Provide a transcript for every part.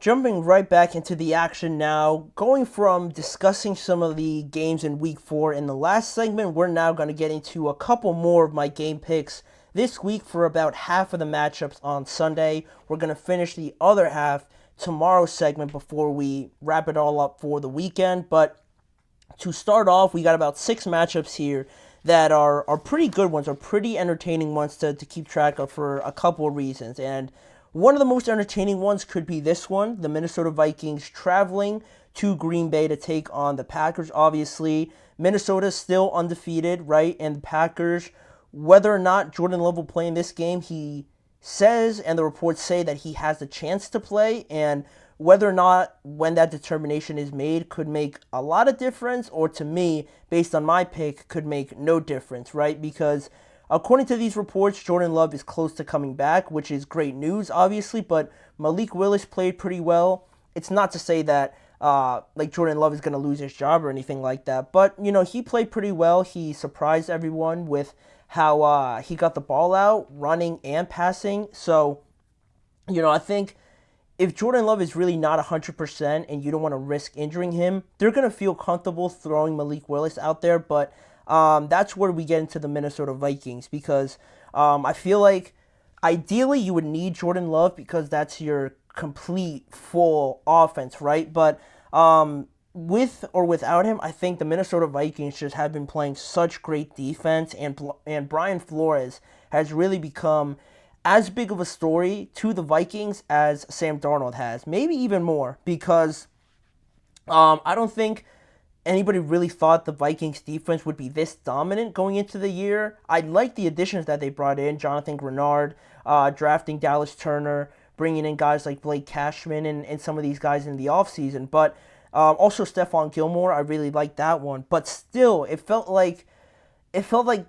Jumping right back into the action now, going from discussing some of the games in week 4 in the last segment, we're now going to get into a couple more of my game picks this week for about half of the matchups on Sunday. We're going to finish the other half tomorrow's segment before we wrap it all up for the weekend. But to start off, we got about 6 matchups here that are pretty good ones, are pretty entertaining ones to keep track of for a couple of reasons. And one of the most entertaining ones could be this one, the Minnesota Vikings traveling to Green Bay to take on the Packers. Obviously, Minnesota's still undefeated, right? And the Packers, whether or not Jordan Love will play in this game, he says, and the reports say that he has the chance to play, and whether or not when that determination is made could make a lot of difference, or to me, based on my pick, could make no difference, right? Because according to these reports, Jordan Love is close to coming back, which is great news, obviously, but Malik Willis played pretty well. It's not to say that Jordan Love is going to lose his job or anything like that, but, he played pretty well. He surprised everyone with how he got the ball out, running and passing. So, I think if Jordan Love is really not 100% and you don't want to risk injuring him, they're going to feel comfortable throwing Malik Willis out there, but that's where we get into the Minnesota Vikings because I feel like ideally you would need Jordan Love because that's your complete full offense, right? But with or without him, I think the Minnesota Vikings just have been playing such great defense, and Brian Flores has really become as big of a story to the Vikings as Sam Darnold has, maybe even more, because I don't think anybody really thought the Vikings defense would be this dominant going into the year. I like the additions that they brought in, Jonathan Grenard, drafting Dallas Turner, bringing in guys like Blake Cashman and some of these guys in the offseason, but also Stephon Gilmore, I really liked that one. But still, it felt like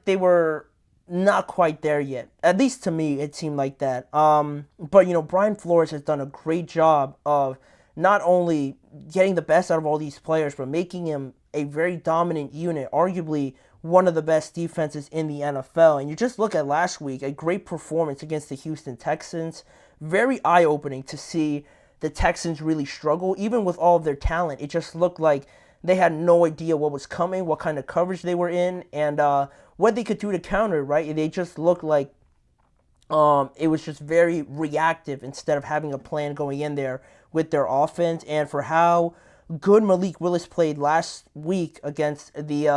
they were not quite there yet. At least to me, it seemed like that. But Brian Flores has done a great job of not only getting the best out of all these players, but making him a very dominant unit, arguably one of the best defenses in the NFL. And you just look at last week, a great performance against the Houston Texans. Very eye-opening to see the Texans really struggle. Even with all of their talent, it just looked like they had no idea what was coming, what kind of coverage they were in, and what they could do to counter, right? They just looked like it was just very reactive instead of having a plan going in there with their offense. And for how good Malik Willis played last week against the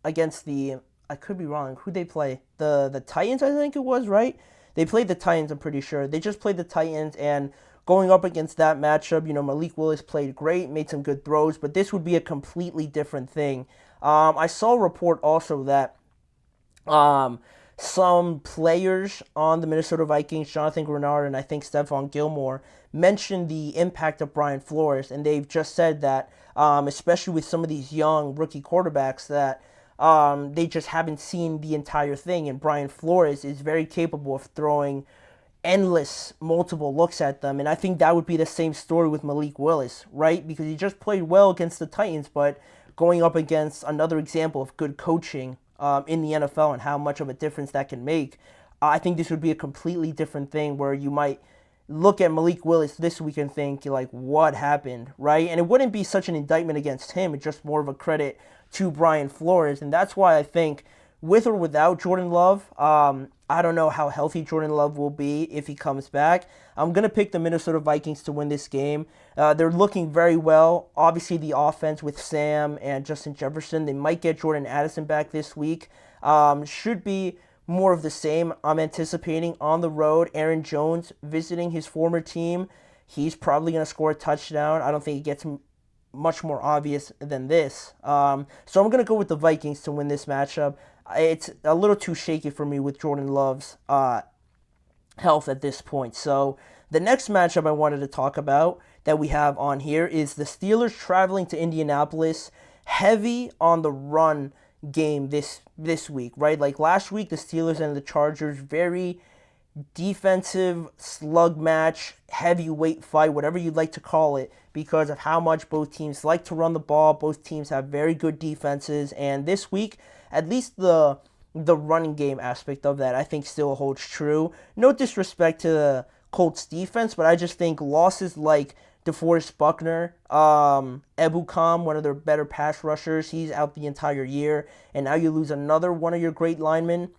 I could be wrong, who they play? The Titans, I think it was, right? They played the Titans, I'm pretty sure. They just played the Titans, and going up against that matchup, Malik Willis played great, made some good throws, but this would be a completely different thing. I saw a report also that some players on the Minnesota Vikings, Jonathan Grenard and I think Stephon Gilmore, mentioned the impact of Brian Flores, and they've just said that, especially with some of these young rookie quarterbacks, that they just haven't seen the entire thing, and Brian Flores is very capable of throwing endless multiple looks at them, and I think that would be the same story with Malik Willis, right? Because he just played well against the Titans, but going up against another example of good coaching in the NFL and how much of a difference that can make, I think this would be a completely different thing where you might look at Malik Willis this week and think, like, what happened, right? And it wouldn't be such an indictment against him, it's just more of a credit to Brian Flores, and that's why I think with or without Jordan Love, I don't know how healthy Jordan Love will be if he comes back. I'm going to pick the Minnesota Vikings to win this game. They're looking very well. Obviously, the offense with Sam and Justin Jefferson, they might get Jordan Addison back this week. Should be more of the same. I'm anticipating on the road, Aaron Jones visiting his former team. He's probably going to score a touchdown. I don't think it gets much more obvious than this. So I'm going to go with the Vikings to win this matchup. It's a little too shaky for me with Jordan Love's health at this point. So the next matchup I wanted to talk about that we have on here is the Steelers traveling to Indianapolis, heavy on the run game this week, right? Like last week, the Steelers and the Chargers, very defensive slug match, heavyweight fight, whatever you'd like to call it, because of how much both teams like to run the ball. Both teams have very good defenses, and this week, at least the running game aspect of that, I think still holds true. No disrespect to the Colts defense, but I just think losses like DeForest Buckner, Ebukam, one of their better pass rushers, he's out the entire year, and now you lose another one of your great linemen.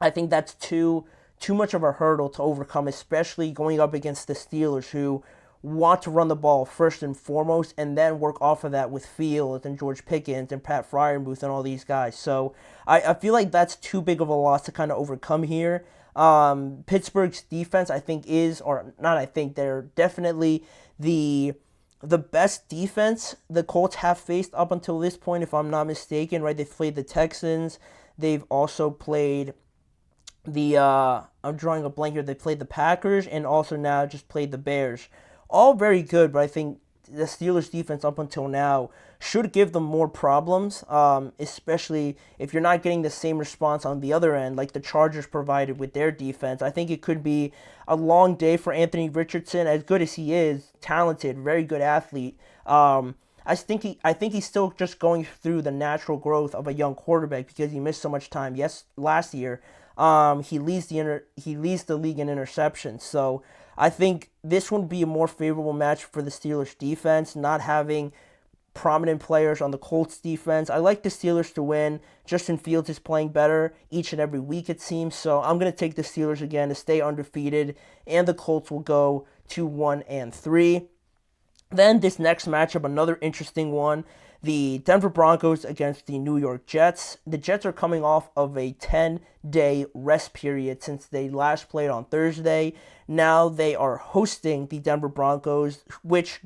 I think that's too much of a hurdle to overcome, especially going up against the Steelers, who want to run the ball first and foremost, and then work off of that with Fields and George Pickens and Pat Freiermuth and all these guys. So I feel like that's too big of a loss to kind of overcome here. Pittsburgh's defense, I think, is, or not I think, they're definitely the best defense the Colts have faced up until this point, if I'm not mistaken, right? They've played the Texans. They've also played I'm drawing a blank here. They played the Packers and also now just played the Bears. All very good, but I think the Steelers' defense up until now should give them more problems, especially if you're not getting the same response on the other end like the Chargers provided with their defense. I think it could be a long day for Anthony Richardson, as good as he is, talented, very good athlete. I think he's still just going through the natural growth of a young quarterback because he missed so much time. Yes, last year. He leads the league in interceptions. So I think this would be a more favorable match for the Steelers defense, not having prominent players on the Colts defense. I like the Steelers to win. Justin Fields is playing better each and every week, it seems. So I'm going to take the Steelers again to stay undefeated, and the Colts will go to 1-3. Then this next matchup, another interesting one. The Denver Broncos against the New York Jets. The Jets are coming off of a 10-day rest period since they last played on Thursday. Now they are hosting the Denver Broncos, which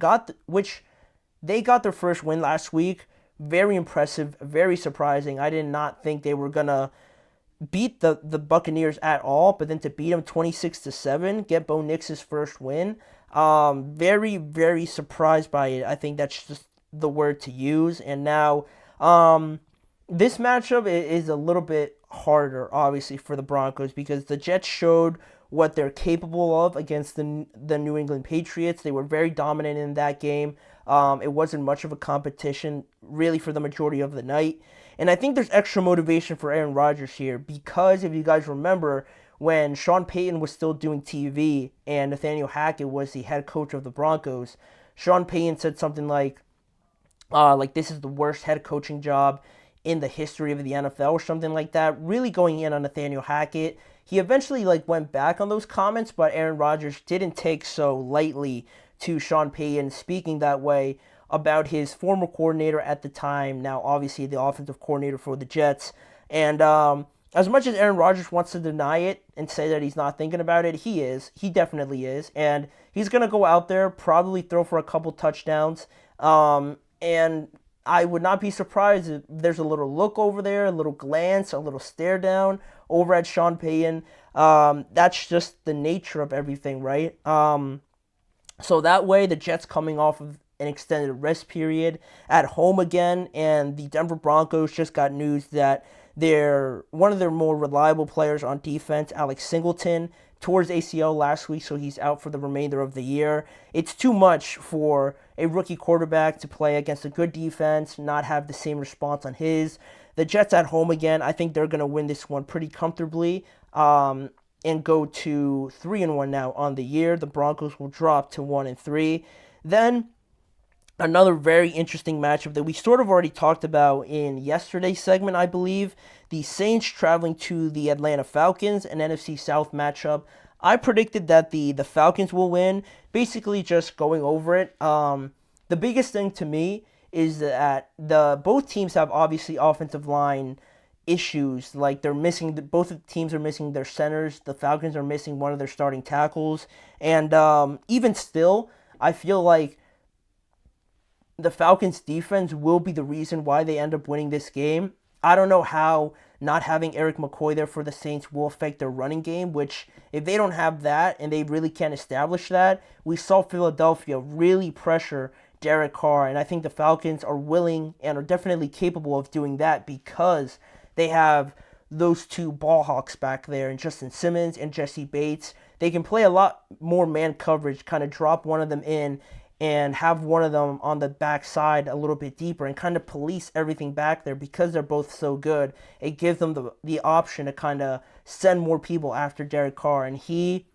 they got their first win last week. Very impressive, very surprising. I did not think they were gonna beat the Buccaneers at all, but then to beat them 26-7, get Bo Nix's first win. Very, very surprised by it. I think that's just the word to use. And now this matchup is a little bit harder, obviously, for the Broncos because the Jets showed what they're capable of against the New England Patriots. They were very dominant in that game. It wasn't much of a competition, really, for the majority of the night. And I think there's extra motivation for Aaron Rodgers here because, if you guys remember, when Sean Payton was still doing TV and Nathaniel Hackett was the head coach of the Broncos, Sean Payton said something like this is the worst head coaching job in the history of the NFL or something like that, really going in on Nathaniel Hackett. He eventually went back on those comments, but Aaron Rodgers didn't take so lightly to Sean Payton speaking that way about his former coordinator at the time, now obviously the offensive coordinator for the Jets. And as much as Aaron Rodgers wants to deny it and say that he's not thinking about it, he is. He definitely is. And he's going to go out there, probably throw for a couple touchdowns. And I would not be surprised if there's a little look over there, a little glance, a little stare down over at Sean Payton. That's just the nature of everything, right? So that way, the Jets coming off of an extended rest period at home again, and the Denver Broncos just got news that one of their more reliable players on defense, Alex Singleton, tore his ACL last week, so he's out for the remainder of the year. It's too much for a rookie quarterback to play against a good defense, not have the same response on his. The Jets at home again, I think they're going to win this one pretty comfortably and go to 3-1 now on the year. The Broncos will drop to 1-3. Then another very interesting matchup that we sort of already talked about in yesterday's segment, I believe. The Saints traveling to the Atlanta Falcons, an NFC South matchup. I predicted that the Falcons will win, basically just going over it. The biggest thing to me is that both teams have obviously offensive line issues. Like both teams are missing their centers. The Falcons are missing one of their starting tackles. And even still, I feel like the Falcons' defense will be the reason why they end up winning this game. I don't know how not having Eric McCoy there for the Saints will affect their running game, which if they don't have that and they really can't establish that, we saw Philadelphia really pressure Derek Carr, and I think the Falcons are willing and are definitely capable of doing that because they have those two ball hawks back there, and Justin Simmons and Jesse Bates. They can play a lot more man coverage, kind of drop one of them in and have one of them on the backside a little bit deeper and kind of police everything back there because they're both so good. It gives them the option to kind of send more people after Derek Carr, and he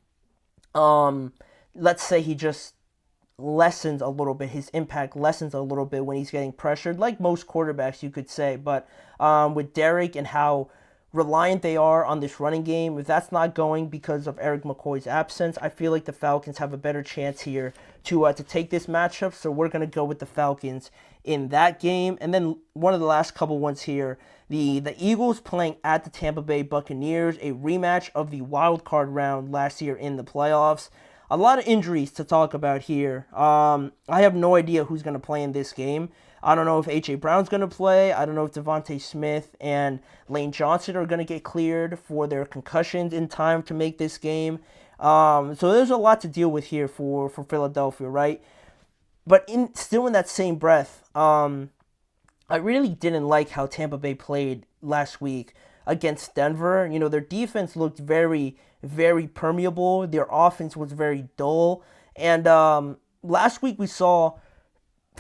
um, let's say he just lessens a little bit, his impact lessens a little bit when he's getting pressured, like most quarterbacks, you could say. But with Derek and how reliant they are on this running game, if that's not going because of Eric McCoy's absence, I feel like the Falcons have a better chance here to take this matchup. So we're gonna go with the Falcons in that game. And then one of the last couple ones here, the Eagles playing at the Tampa Bay Buccaneers, a rematch of the wild card round last year in the playoffs. A lot of injuries to talk about here. I have no idea who's going to play in this game. I don't know if A.J. Brown's going to play. I don't know if Devontae Smith and Lane Johnson are going to get cleared for their concussions in time to make this game. So there's a lot to deal with here for Philadelphia, right? But still in that same breath, I really didn't like how Tampa Bay played last week against Denver. You know, their defense looked very, very permeable. Their offense was very dull. And last week we saw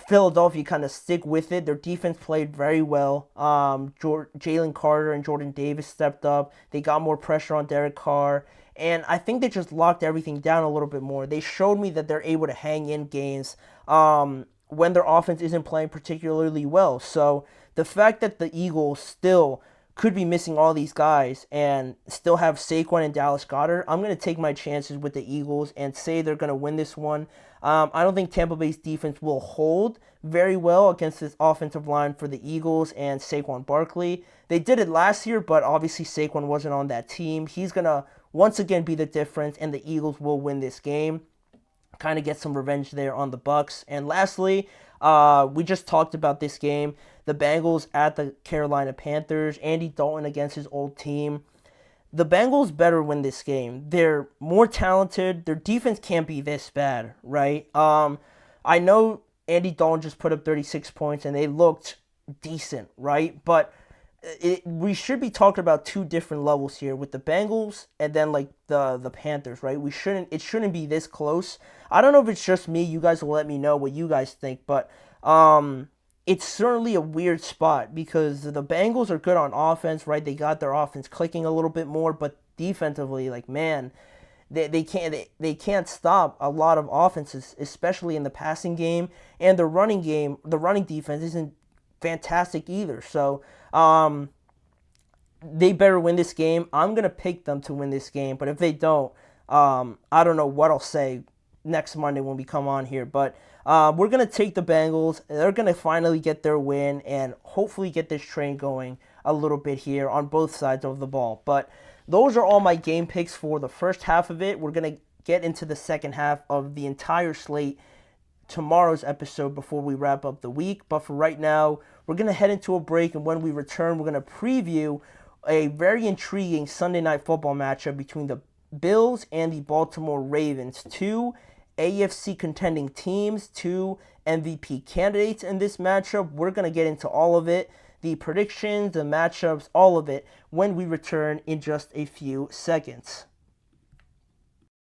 Philadelphia kind of stick with it. Their defense played very well. Jalen Carter and Jordan Davis stepped up. They got more pressure on Derek Carr. And I think they just locked everything down a little bit more. They showed me that they're able to hang in games when their offense isn't playing particularly well. So the fact that the Eagles still could be missing all these guys and still have Saquon and Dallas Goedert, I'm going to take my chances with the Eagles and say they're going to win this one. I don't think Tampa Bay's defense will hold very well against this offensive line for the Eagles and Saquon Barkley. They did it last year, but obviously Saquon wasn't on that team. He's going to once again be the difference, and the Eagles will win this game. Kind of get some revenge there on the Bucs. And lastly, we just talked about this game. The Bengals at the Carolina Panthers. Andy Dalton against his old team. The Bengals better win this game. They're more talented. Their defense can't be this bad, right? I know Andy Dalton just put up 36 points and they looked decent, right? But we should be talking about two different levels here with the Bengals and then like the Panthers, right? It shouldn't be this close. I don't know if it's just me. You guys will let me know what you guys think, but it's certainly a weird spot because the Bengals are good on offense, right? They got their offense clicking a little bit more, but defensively, like man, they can't stop a lot of offenses, especially in the passing game, and the running defense isn't fantastic either. So they better win this game. I'm gonna pick them to win this game, but if they don't, I don't know what I'll say next Monday when we come on here. But we're gonna take the Bengals. They're gonna finally get their win and hopefully get this train going a little bit here on both sides of the ball. But those are all my game picks for the first half of it. We're gonna get into the second half of the entire slate tomorrow's episode before we wrap up the week. But for right now, we're going to head into a break, and when we return, we're going to preview a very intriguing Sunday Night Football matchup between the Bills and the Baltimore Ravens. Two AFC contending teams, two MVP candidates in this matchup. We're going to get into all of it, the predictions, the matchups, all of it, when we return in just a few seconds.